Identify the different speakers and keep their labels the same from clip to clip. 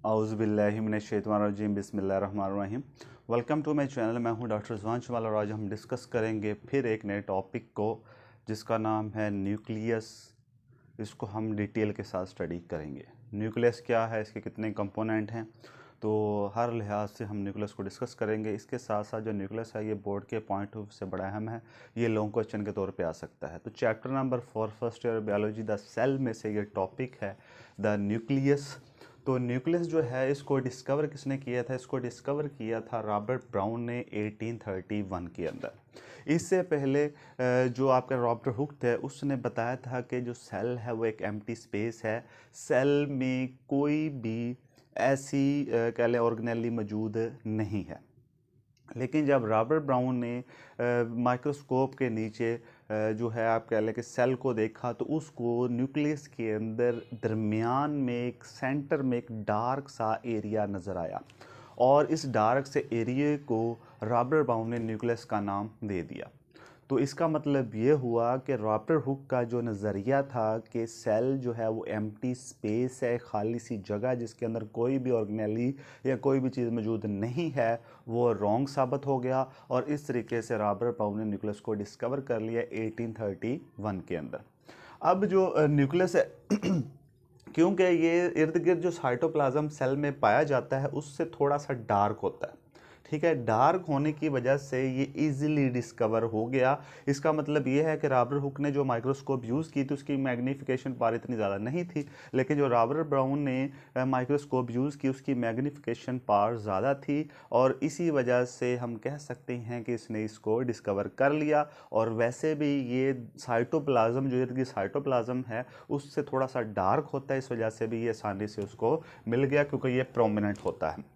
Speaker 1: औज़ुबिल्लाहिमिनश्शैतानिर्रजीम बिस्मिल्लाहिर्रहमानिर्रहीम। Welcome to my channel. मैं हूं डॉक्टर रिजवान शमाल और आज हम डिस्कस करेंगे फिर एक नए टॉपिक को जिसका नाम है न्यूक्लियस। इसको हम डिटेल के साथ स्टडी करेंगे। न्यूक्लियस क्या है, इसके कितने कंपोनेंट हैं, तो हर लिहाज से हम न्यूक्लियस को डिस्कस करेंगे। इसके साथ साथ जो न्यूक्लियस है ये बोर्ड के पॉइंट ऑफ से बड़ा अहम है, ये लॉन्ग क्वेश्चन के तौर पे आ सकता है। तो chapter number 4 first year biology the cell में से ये टॉपिक है द न्यूक्लियस। तो न्यूक्लियस जो है इसको डिस्कवर किसने किया था? इसको डिस्कवर किया था रॉबर्ट ब्राउन ने 1831 के अंदर। इससे पहले जो आपका रॉबर्ट हुक थे उसने बताया था कि जो सेल है वो एक एम्प्टी स्पेस है, सेल में कोई भी ऐसी कह लें ऑर्गेनेली मौजूद नहीं है। लेकिन जब रॉबर्ट ब्राउन ने माइक्रोस्कोप के नीचे जो है आप कह लें कि सेल को देखा तो उसको न्यूक्लियस के अंदर दरमियान में एक सेंटर में एक डार्क सा एरिया नज़र आया और इस डार्क से एरिया को रॉबर्ट ब्राउन ने न्यूक्लियस का नाम दे दिया। तो इसका मतलब ये हुआ कि रॉबर्ट हुक का जो नज़रिया था कि सेल जो है वो एम्प्टी स्पेस है, खाली सी जगह जिसके अंदर कोई भी ऑर्गेनेली या कोई भी चीज़ मौजूद नहीं है, वो रॉन्ग साबित हो गया और इस तरीके से रॉबर्ट ब्राउन ने न्यूक्लियस को डिस्कवर कर लिया 1831 के अंदर। अब जो न्यूक्लियस है क्योंकि ये इर्द गिर्द जो साइटोप्लाज्म सेल में पाया जाता है उससे थोड़ा सा डार्क होता है, ठीक है। डार्क होने की वजह से ये इजीली डिस्कवर हो गया। इसका मतलब ये है कि रॉबर्ट हुक ने जो माइक्रोस्कोप यूज़ की थी उसकी मैग्नीफिकेशन पावर इतनी ज़्यादा नहीं थी, लेकिन जो रॉबर्ट ब्राउन ने माइक्रोस्कोप यूज़ की उसकी मैग्नीफिकेशन पावर ज़्यादा थी और इसी वजह से हम कह सकते हैं कि इसने इसको डिस्कवर कर लिया। और वैसे भी ये साइटोप्लाज्म जो इर्द गिर्द साइटोप्लाज्म है उससे थोड़ा सा डार्क होता है, इस वजह से भी ये आसानी से उसको मिल गया क्योंकि ये प्रोमिनेंट होता है।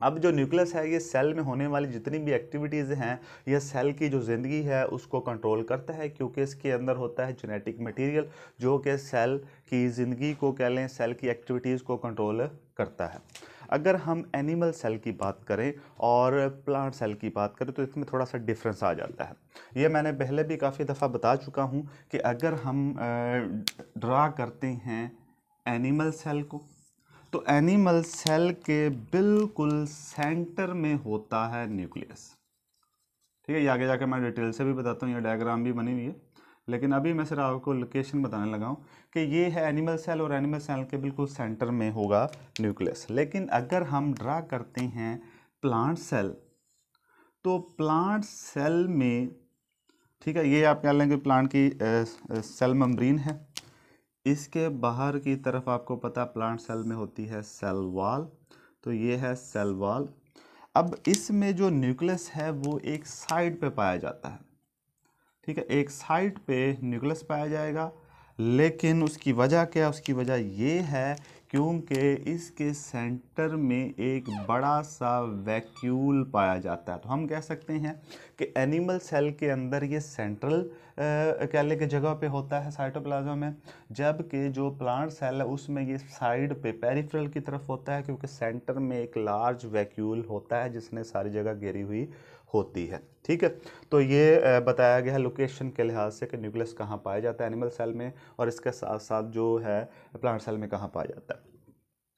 Speaker 1: अब जो न्यूक्लियस है ये सेल में होने वाली जितनी भी एक्टिविटीज़ हैं, यह सेल की जो ज़िंदगी है उसको कंट्रोल करता है क्योंकि इसके अंदर होता है जेनेटिक मटेरियल जो कि सेल की ज़िंदगी को कह लें, सेल की एक्टिविटीज़ को कंट्रोल करता है। अगर हम एनिमल सेल की बात करें और प्लांट सेल की बात करें तो इसमें थोड़ा सा डिफरेंस आ जाता है। ये मैंने पहले भी काफ़ी दफ़ा बता चुका हूँ कि अगर हम ड्रा करते हैं एनिमल सेल को तो एनिमल सेल के बिल्कुल सेंटर में होता है न्यूक्लियस, ठीक है। ये आगे जाकर मैं डिटेल से भी बताता हूँ, ये डायग्राम भी बनी हुई है, लेकिन अभी मैं सिर्फ आपको लोकेशन बताने लगा हूँ कि ये है एनिमल सेल और एनिमल सेल के बिल्कुल सेंटर में होगा न्यूक्लियस। लेकिन अगर हम ड्रा करते हैं प्लांट सेल तो प्लांट सेल में, ठीक है, ये आप कह लेंगे प्लांट की सेल मेम्ब्रेन है, इसके बाहर की तरफ आपको पता प्लांट सेल में होती है सेल वॉल, तो ये है सेल वॉल। अब इसमें जो न्यूक्लियस है वो एक साइड पे पाया जाता है, ठीक है, एक साइड पे न्यूक्लियस पाया जाएगा। लेकिन उसकी वजह क्या? उसकी वजह ये है क्योंकि इसके सेंटर में एक बड़ा सा वैक्यूल पाया जाता है। तो हम कह सकते हैं कि एनिमल सेल के अंदर ये सेंट्रल कह लें कि जगह पे होता है साइटोप्लाज्म में, जबकि जो प्लांट सेल है उसमें ये साइड पे पेरिफेरल की तरफ होता है क्योंकि सेंटर में एक लार्ज वैक्यूल होता है जिसने सारी जगह घेरी हुई होती है, ठीक है। तो ये बताया गया है लोकेशन के लिहाज से कि न्यूक्लियस कहाँ पाया जाता है एनिमल सेल में और इसके साथ साथ जो है प्लांट सेल में कहाँ पाया जाता है।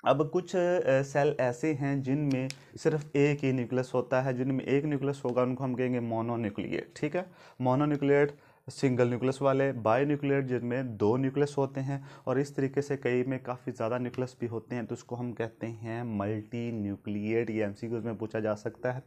Speaker 1: अब कुछ सेल ऐसे हैं जिनमें सिर्फ एक ही न्यूक्लियस होता है, जिनमें एक न्यूक्लियस होगा उनको हम कहेंगे मोनोन्यूक्लिएट, ठीक है। मोनोन्यूक्लिएट सिंगल न्यूक्लियस वाले, बायोन्यूक्लिएट जिनमें दो न्यूक्लियस होते हैं और इस तरीके से कई में काफ़ी ज़्यादा न्यूक्लियस भी होते हैं तो उसको हम कहते हैं मल्टी न्यूक्लिएट। ये एमसीक्यूज में पूछा जा सकता है।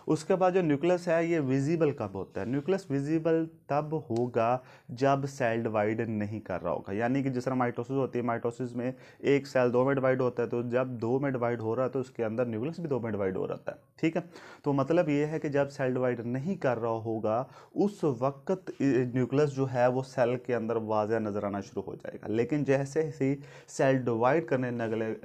Speaker 1: उसके बाद जो न्यूक्लियस है ये विजिबल कब होता है? न्यूक्लियस विजिबल तब होगा जब सेल डिवाइड नहीं कर रहा होगा, यानी कि जिस तरह माइटोसिस होती है, माइटोसिस में एक सेल दो में डिवाइड होता है, तो जब दो में डिवाइड हो रहा है तो उसके अंदर न्यूक्लियस भी दो में डिवाइड हो रहा है, ठीक है। तो मतलब ये है कि जब सेल डिवाइड नहीं कर रहा होगा उस वक्त न्यूक्लियस जो है वो सेल के अंदर वाज़ह नज़र आना शुरू हो जाएगा। लेकिन जैसे ही सेल डिवाइड करने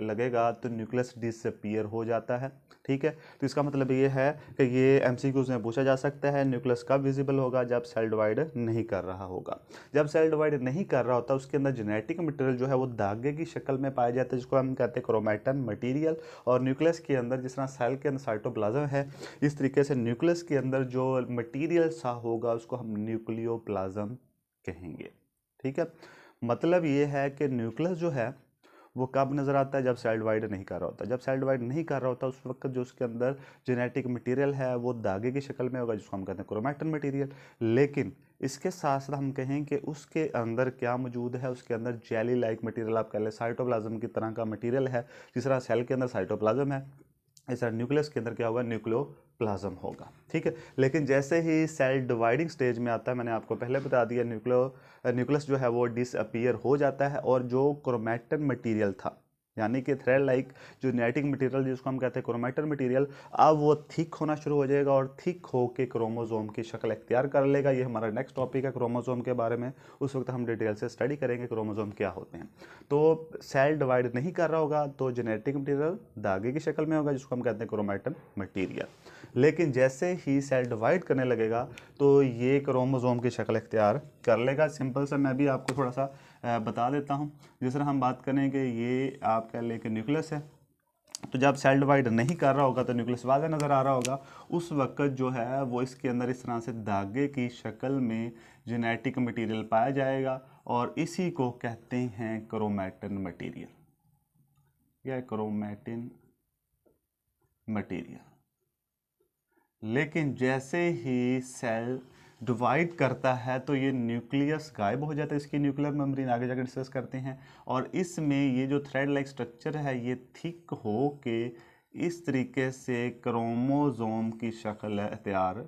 Speaker 1: लगेगा तो न्यूक्लियस डिसअपीयर हो जाता है, ठीक है। तो इसका मतलब ये है कि ये एमसीक्यूज में पूछा जा सकता है न्यूक्लियस कब विजिबल होगा? जब सेल डिवाइड नहीं कर रहा होगा। जब सेल डिवाइड नहीं कर रहा होता उसके अंदर जेनेटिक मटेरियल जो है वो धागे की शक्ल में पाया जाता है जिसको हम कहते हैं क्रोमैटिन मटेरियल। और न्यूक्लियस के अंदर जिस तरह सेल के अंदर साइटोप्लाज्म है इस तरीके से न्यूक्लियस के अंदर जो मटेरियल सा होगा उसको हम न्यूक्लियोप्लाज्म कहेंगे, ठीक है। मतलब ये है कि न्यूक्लियस जो है वो कब नज़र आता है? जब सेल डिवाइड नहीं कर रहा होता। जब सेल डिवाइड नहीं कर रहा होता उस वक्त जो उसके अंदर जेनेटिक मटेरियल है वो धागे की शक्ल में होगा, जिसको हम कहते हैं क्रोमैटिन मटेरियल। लेकिन इसके साथ साथ हम कहें कि उसके अंदर क्या मौजूद है, उसके अंदर जेली लाइक मटेरियल, आप कह लें साइटोप्लाज्म की तरह का मटेरियल है। जिस तरह सेल के अंदर साइटोप्लाज्म है, इस तरह न्यूक्लियस के अंदर क्या होगा? न्यूक्लियोप्लाज्म होगा। ठीक है। लेकिन जैसे ही सेल डिवाइडिंग स्टेज में आता है, मैंने आपको पहले बता दिया, न्यूक्लियस जो है वो डिसअपीयर हो जाता है और जो क्रोमैटिन मटेरियल था, यानी कि थ्रेड लाइक जो जेनेटिक मटेरियल जिसको हम कहते हैं क्रोमैटिन मटेरियल, अब वो थिक होना शुरू हो जाएगा और थिक होके क्रोमोसोम की शक्ल इख्तियार कर लेगा। ये हमारा नेक्स्ट टॉपिक है क्रोमोसोम के बारे में, उस वक्त हम डिटेल से स्टडी करेंगे क्रोमोसोम क्या होते हैं। तो सेल डिवाइड नहीं कर रहा होगा तो जेनेटिक मटेरियल धागे की शक्ल में होगा, जिसको हम कहते हैं क्रोमैटिन मटेरियल। लेकिन जैसे ही सेल डिवाइड करने लगेगा तो ये क्रोमोसोम की शक्ल इख्तियार कर लेगा। सिंपल सा मैं भी आपको थोड़ा सा बता देता हूँ। जिस तरह हम बात करें कि ये आप कह लें कि न्यूक्लियस है, तो जब सेल डिवाइड नहीं कर रहा होगा तो न्यूक्लियस वाज़ेह नज़र आ रहा होगा, उस वक्त जो है वो इसके अंदर इस तरह से धागे की शक्ल में जेनेटिक मटेरियल पाया जाएगा और इसी को कहते हैं क्रोमैटिन मटेरियल या क्रोमैटिन मटेरियल। लेकिन जैसे ही सेल डिवाइड करता है तो ये न्यूक्लियस गायब हो जाता है, इसकी न्यूक्लियर मेम्ब्रेन आगे जाकर डिस्कस करते हैं। और इसमें ये जो थ्रेड लाइक स्ट्रक्चर है ये थिक हो के इस तरीके से क्रोमोसोम की शक्ल इख्तियार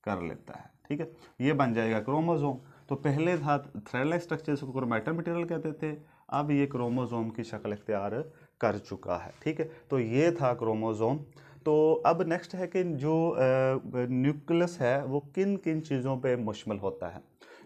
Speaker 1: कर लेता है। ठीक है, ये बन जाएगा क्रोमोसोम। तो पहले था थ्रेड लाइक स्ट्रक्चर, इसको क्रोमैटिन मटेरियल कहते थे, अब ये क्रोमोसोम की शक्ल इख्तियार कर चुका है। ठीक है, तो ये था क्रोमोसोम। तो अब नेक्स्ट है कि जो न्यूक्लियस है वो किन किन चीज़ों पे मुश्तमिल होता है।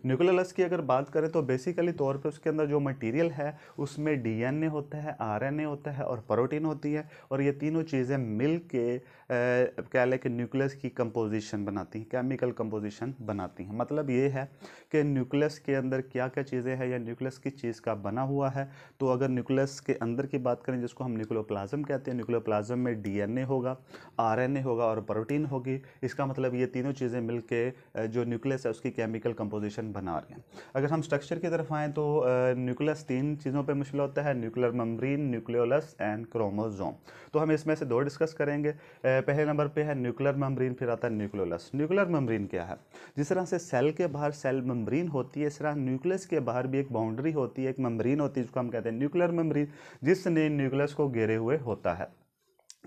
Speaker 1: न्यूक्लियस की अगर बात करें तो बेसिकली तौर पे उसके अंदर जो मटेरियल है उसमें डीएनए होता है, आरएनए होता है और प्रोटीन होती है। और ये तीनों चीज़ें मिल के कह लें कि न्यूक्लियस की कंपोजिशन बनाती हैं, केमिकल कंपोजिशन बनाती हैं। मतलब ये है कि न्यूक्लियस के अंदर क्या क्या चीज़ें हैं या न्यूक्लियस किस चीज़ का बना हुआ है। तो अगर न्यूक्लियस के अंदर की बात करें जिसको हम न्यूक्लियोप्लाज्म कहते हैं, न्यूक्लियोप्लाज्म में डीएनए होगा, आरएनए होगा और प्रोटीन होगी। इसका मतलब ये तीनों चीज़ें मिलके जो न्यूक्लियस है उसकी केमिकल कंपोजिशन बना रही हैं। अगर हम स्ट्रक्चर की तरफ आएँ तो न्यूक्लियस तीन चीज़ों पे मुश्किल होता है, nuclear membrane, nucleolus and chromosome. तो हम इसमें से दो डिस्कस करेंगे। पहले नंबर पे है न्यूक्लियर मेम्ब्रेन, फिर आता है न्यूक्लियोलस। न्यूक्लियर मेम्ब्रेन क्या है? जिस तरह से सेल के बाहर सेल मेम्ब्रेन होती है, इस तरह न्यूक्लियस के बाहर भी एक बाउंड्री होती है, एक मेम्ब्रेन होती है जिसको हम कहते हैं न्यूक्लियर मेम्ब्रेन, जिसने न्यूक्लियस को घेरे हुए होता है।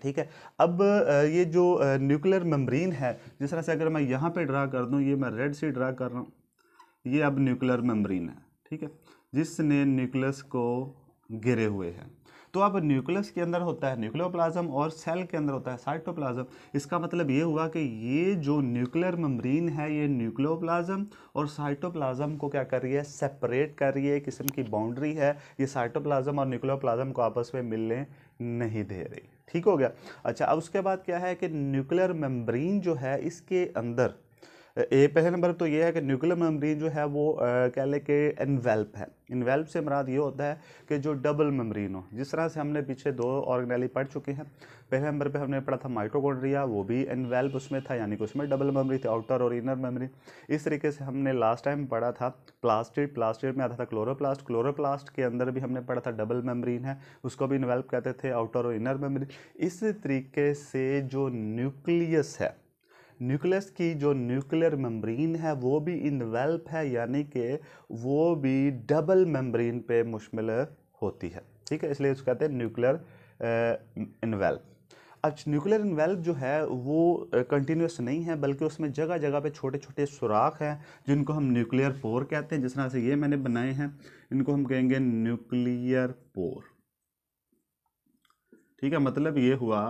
Speaker 1: ठीक है। अब ये जो न्यूक्लियर मेम्ब्रेन है, जिस तरह से अगर मैं यहाँ पे ड्रा कर दूँ, ये मैं रेड से ड्रा कर रहा हूँ, ये अब न्यूक्लियर मेम्ब्रेन है। ठीक है, जिसने न्यूक्लियस को घेरे हुए है। तो अब न्यूक्लियस के अंदर होता है न्यूक्लियोप्लाज्म और सेल के अंदर होता है साइटोप्लाज्म। इसका मतलब ये हुआ कि ये जो न्यूक्लियर मेम्ब्रेन है ये न्यूक्लियोप्लाज्म और साइटोप्लाज्म को क्या कर रही है? सेपरेट कर रही है, एक किस्म की बाउंड्री है। ये साइटोप्लाज्म और न्यूक्लियोप्लाज्म को आपस में मिलने नहीं दे रही। ठीक हो गया। अच्छा, अब उसके बाद क्या है कि न्यूक्लियर मेम्ब्रेन जो है इसके अंदर पहले नंबर तो ये है कि न्यूक्लियर मेम्ब्रेन जो है वो कह लें कि एनवेल्प है। एनवेल्प से मुराद ये होता है कि जो डबल मेम्ब्रेन हो। जिस तरह से हमने पीछे दो ऑर्गेनेली पढ़ चुके हैं। पहले नंबर पे हमने पढ़ा था माइटोकॉन्ड्रिया, वो भी एनवेल्प उसमें था, यानी कि उसमें डबल मेम्ब्रेन थी, आउटर और इनर मेम्ब्रेन। इस तरीके से हमने लास्ट टाइम पढ़ा था प्लास्टिड, प्लास्टिड में आता था क्लोरोप्लास्ट, क्लोरोप्लास्ट के अंदर भी हमने पढ़ा था डबल मेम्ब्रेन है, उसको भी एनवेल्प कहते थे, आउटर और इनर मेम्ब्रेन। इस तरीके से जो न्यूक्लियस है, न्यूक्लियस की जो न्यूक्लियर मेम्ब्रेन है वो भी इन्वेल्प है, यानी कि वो भी डबल मेम्ब्रेन पे मुश्तमिल होती है। ठीक है, इसलिए इसको कहते हैं न्यूक्लियर इन्वेल्प। अच्छा, न्यूक्लियर इन्वेल्प जो है वो कंटिन्यूस नहीं है, बल्कि उसमें जगह जगह पे छोटे छोटे सुराख हैं जिनको हम न्यूक्लियर पोर कहते हैं। जिस तरह से ये मैंने बनाए हैं, इनको हम कहेंगे न्यूक्लियर पोर। ठीक है, मतलब ये हुआ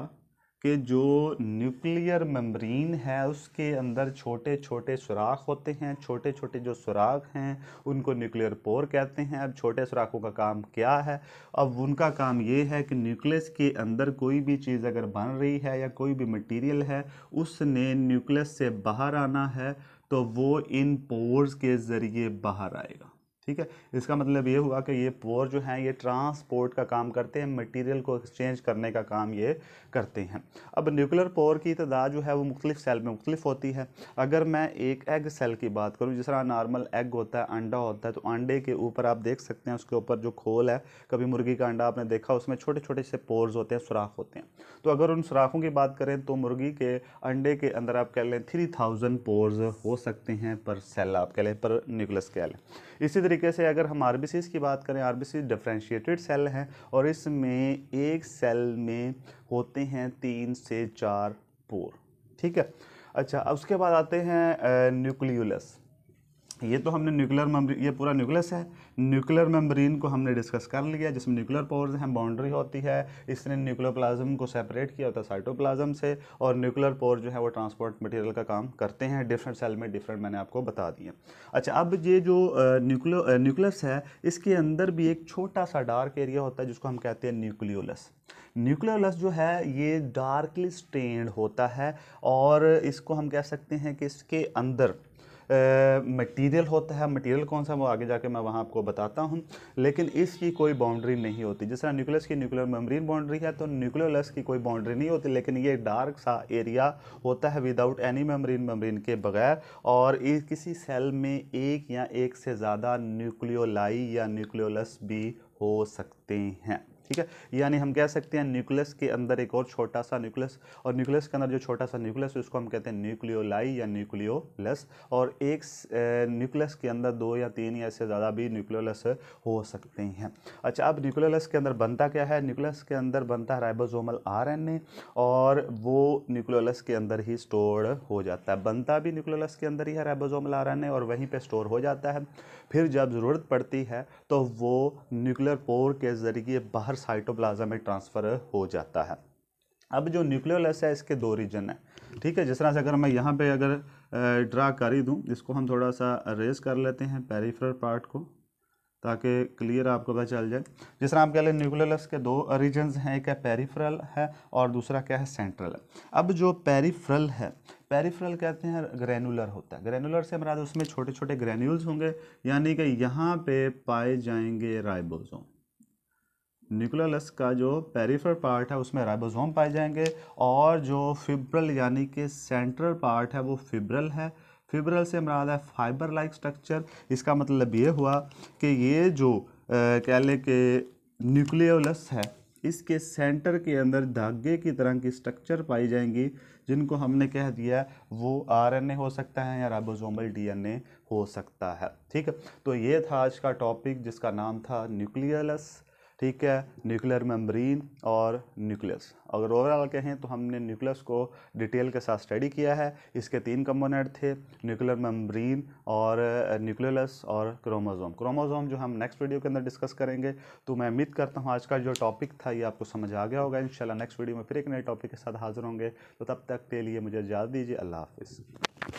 Speaker 1: कि जो न्यूक्लियर मेम्ब्रेन है उसके अंदर छोटे छोटे सुराख होते हैं। छोटे छोटे जो सुराख हैं उनको न्यूक्लियर पोर कहते हैं। अब छोटे सुराखों का काम क्या है? अब उनका काम ये है कि न्यूक्लियस के अंदर कोई भी चीज़ अगर बन रही है या कोई भी मटेरियल है उसने न्यूक्लियस से बाहर आना है तो वो इन पोर्स के ज़रिए बाहर आएगा। ठीक है। इसका मतलब ये हुआ कि ये पोर जो हैं ये ट्रांसपोर्ट का काम करते हैं, मटेरियल को एक्सचेंज करने का काम ये करते हैं। अब न्यूक्लियर पोर की तादाद जो है वो मुख्तलिफ सेल में मुख्तलिफ होती है। अगर मैं एक एग सेल की बात करूँ, जिस तरह नॉर्मल एग होता है, अंडा होता है, तो अंडे के ऊपर आप देख सकते हैं उसके ऊपर जो खोल है, कभी मुर्गी का अंडा आपने देखा, उसमें छोटे छोटे से पोर्स होते हैं, सुराख होते हैं। तो अगर उन सुराखों की बात करें तो मुर्गी के अंडे के अंदर आप कह लें 3000 पोर्स हो सकते हैं पर सेल, आप कह लें पर न्यूक्लियस कह लें। इसी तरीके से अगर हम आरबीसीज की बात करें, आरबीसी डिफरेंशिएटेड सेल हैं और इसमें एक सेल में होते हैं 3 से 4 पोर, ठीक है। अच्छा, अब उसके बाद आते हैं न्यूक्लियोलस। ये तो हमने न्यूक्लियर मेम्ब्रेन, ये पूरा न्यूक्लियस है। न्यूक्लियर मेम्ब्रेन को हमने डिस्कस कर लिया, जिसमें न्यूक्लियर पोर्स हैं, बाउंड्री होती है, इसने न्यूक्लियोप्लाज्म को सेपरेट किया होता है साइटोप्लाज्म से, और न्यूक्लियर पोर जो है वो ट्रांसपोर्ट मटेरियल का काम करते हैं। डिफरेंट सेल में डिफरेंट मैंने आपको बता दिए। अच्छा, अब ये जो न्यूक्लियस है, इसके अंदर भी एक छोटा सा डार्क एरिया होता है जिसको हम कहते हैं न्यूक्लियोलस। न्यूक्लियोलस जो है ये डार्कली स्टेन्ड होता है और इसको हम कह सकते हैं कि इसके अंदर मटेरियल होता है। मटेरियल कौन सा वो आगे जाके मैं वहाँ आपको बताता हूँ, लेकिन इसकी कोई बाउंड्री नहीं होती। जिस तरह न्यूक्लियस की न्यूक्लियर मेम्ब्रेन बाउंड्री है, तो न्यूक्लियोलस की कोई बाउंड्री नहीं होती, लेकिन ये डार्क सा एरिया होता है विदाउट एनी मेम्ब्रेन के बगैर। और किसी सेल में एक या एक से ज़्यादा न्यूक्लियोलाई या न्यूक्लियोलस भी हो सकते हैं, ठीक है। यानी हम कह सकते हैं न्यूक्लियस के अंदर एक और छोटा सा न्यूक्लियस, और न्यूक्लियस के अंदर जो छोटा सा न्यूक्लियस है उसको हम कहते हैं न्यूक्लियोलाई या न्यूक्लियोलस, और एक न्यूक्लियस के अंदर 2 या 3 या इससे ज़्यादा भी न्यूक्लियोलस हो सकते हैं। अच्छा, अब न्यूक्लियोलस के अंदर बनता क्या है? न्यूक्लियस के अंदर बनता है राइबोसोमल आरएनए, और वो न्यूक्लियोलस के अंदर ही स्टोर हो जाता है। बनता भी न्यूक्लियोलस के अंदर ही है राइबोसोमल आरएनए, और वहीं पे स्टोर हो जाता है। फिर जब ज़रूरत पड़ती है तो वो न्यूक्लियर पोर के ज़रिए बाहर साइटोप्लाज्म में ट्रांसफ़र हो जाता है। अब जो न्यूक्लियोलस है इसके 2 रीजन है, ठीक है। जिस तरह से अगर मैं यहाँ पे अगर ड्रा कर ही दूँ, इसको हम थोड़ा सा रेज कर लेते हैं पेरिफेरल पार्ट को, ताकि क्लियर आपको पता चल जाए। जिस तरह आप कह लें न्यूक्लियोलस के 2 रीजन्स हैं, एक है पेरिफेरल है और दूसरा क्या है सेंट्रल है। अब जो पेरिफेरल है, पेरिफेरल कहते हैं ग्रैनुलर होता है। ग्रैनुलर से हमारा उसमें छोटे छोटे ग्रैन्यूल्स होंगे, यानी कि यहाँ पे पाए जाएंगे राइबोसोम। न्यूक्लियोलस का जो पेरिफेरल पार्ट है उसमें राइबोसोम पाए जाएंगे, और जो फिब्रल यानी कि सेंट्रल पार्ट है वो फिब्रल है। फिब्रल से मुराद है फाइबर लाइक स्ट्रक्चर। इसका मतलब ये हुआ कि ये जो कह लें कि न्यूक्लियोलस है, इसके सेंटर के अंदर धागे की तरह की स्ट्रक्चर पाई जाएंगी, जिनको हमने कह दिया वो आरएनए हो सकता है या राइबोसोमल डीएनए हो सकता है, ठीक है। तो ये था आज का टॉपिक जिसका नाम था न्यूक्लियोलस, ठीक है, न्यूक्लियर मेम्ब्रेन और न्यूक्लियस। अगर ओवरऑल कहें तो हमने न्यूक्लियस को डिटेल के साथ स्टडी किया है। इसके 3 कंपोनेंट थे, न्यूक्लियर मेम्ब्रेन और न्यूक्लियोलस और क्रोमोसोम। क्रोमोसोम जो हम नेक्स्ट वीडियो के अंदर डिस्कस करेंगे। तो मैं उम्मीद करता हूँ आज का जो टॉपिक था ये आपको समझ आ गया होगा। इंशाल्लाह नेक्स्ट वीडियो में फिर एक नए टॉपिक के साथ हाजिर होंगे। तो तब तक के लिए मुझे इजाज़त दीजिए। अल्लाह हाफिज़।